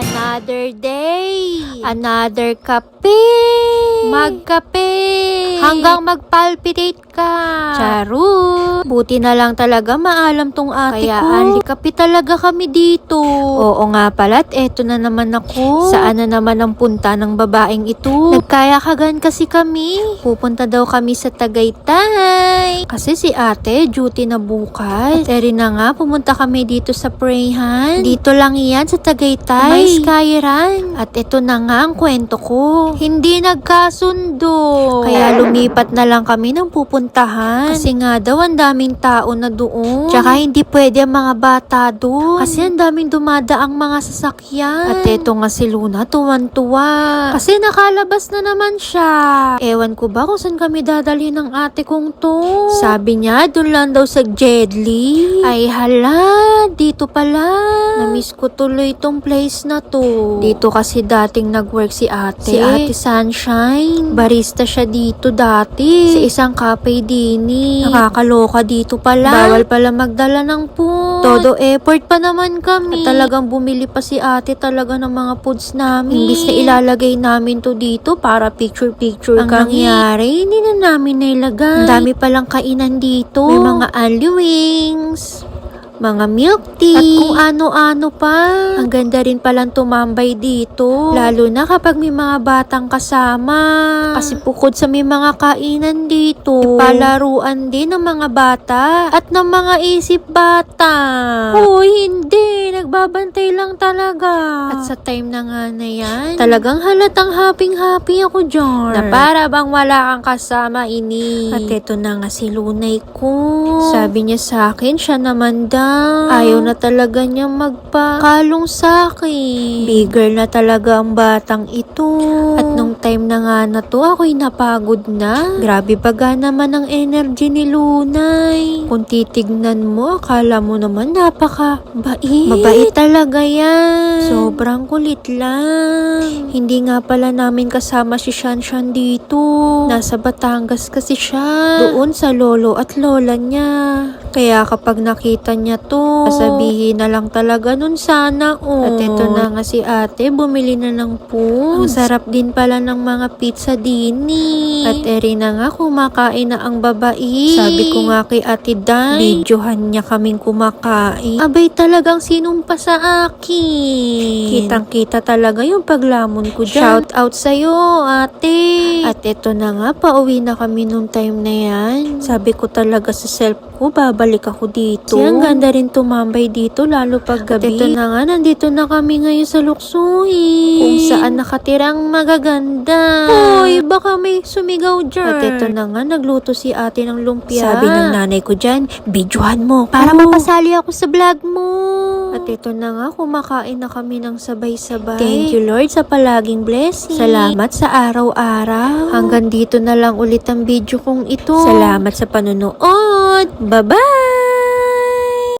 Another day, another kape, magkape, hanggang magpalpitate ka. Charot! Buti na lang talaga maalam tong ate Kaya ko. Kaya kape talaga kami dito. Oo nga pala, at eto na naman ako. Saan na naman ang punta ng babaeng ito? Nagkayakagan kasi kami. Pupunta daw kami sa Tagaytay. Kasi si ate, duty na bukas. At eri na nga, pumunta kami dito sa Prayhan. Dito lang yan sa Tagaytay. May Skyran. At ito na nga ang kwento ko. Hindi nagkasundo. Kaya lumipat na lang kami ng pupuntahan. Kasi nga daw ang daming tao na doon. Tsaka hindi pwede ang mga bata doon. Kasi ang daming dumadaang mga sasakyan. At eto nga si Luna, tuwan-tuwa. Kasi nakalabas na naman siya. Ewan ko ba kung saan kami dadalhin ng ate kong to. Sabi niya, doon lang daw sa Jedli. Ay hala, dito pala. Namiss ko tuloy tong place na to. Dito kasi dating nag-work si ate. Si Ate Sunshine. Barista siya dito dati. Sa isang cafe dini. Nakakaloka dito pala. Bawal pala magdala ng food. Todo effort pa naman kami. At talagang bumili pa si ate talaga ng mga foods namin. Imbis na ilalagay namin to dito para picture-picture kami. Ang nangyari, hindi na namin nailagay. Ang dami palang kainan dito. May mga only wings, mga milk tea, at kung ano-ano pa. Ang ganda rin palang tumambay dito. Lalo na kapag may mga batang kasama. Kasi bukod sa may mga kainan dito, palaruan din ng mga bata at ng mga isip bata. Hoy, hindi. Nagbabantay lang talaga. At sa time na nga na yan, talagang halatang happy ako dyan. Na para bang wala kang kasama ini. At eto na nga si Lunay ko. Sabi niya sa akin, siya naman daw. Ayaw na talaga niya magpakalong sa akin. Bigger na talaga ang batang ito. At nung time na nga na to, ako'y napagod na. Grabe baga naman ang energy ni Lunay. Kung titignan mo, akala mo naman napaka-bait. Mabait talaga yan. Sobrang kulit lang. Hindi nga pala namin kasama si Shanshan dito. Nasa Batangas kasi siya. Doon sa lolo at lola niya. Kaya kapag nakita niya to, sasabihin na lang talaga nun sana At ito na nga si ate, bumili na ng food. Ang sarap din pala ng mga pizza dini. At eri na nga, kumakain na ang babae. Sabi ko nga kay ate Dan, videohan niya kaming kumakain. Abay talagang sinumpa sa akin. Kitang-kita talaga yung paglamon ko dyan. Shout out sa'yo, ate. At ito na nga, pauwi na kami nung time na yan. Sabi ko talaga sa self ko, babalik ako dito. Kasi ang ganda rin tumambay dito, lalo pag gabi. At ito na nga, nandito na kami ngayon sa Luksuhin. Kung saan nakatirang magaganda. Hoy, baka may sumigaw dyan. At ito na nga, nagluto si ate ng lumpia. Sabi ng nanay ko dyan, videohan mo para mapasali ako sa vlog mo. At ito na nga, kumakain na kami ng sabay-sabay. Thank you Lord sa palaging blessing. Salamat sa araw-araw. Hanggang dito na lang ulit ang video kong ito. Salamat sa panonood. Bye-bye!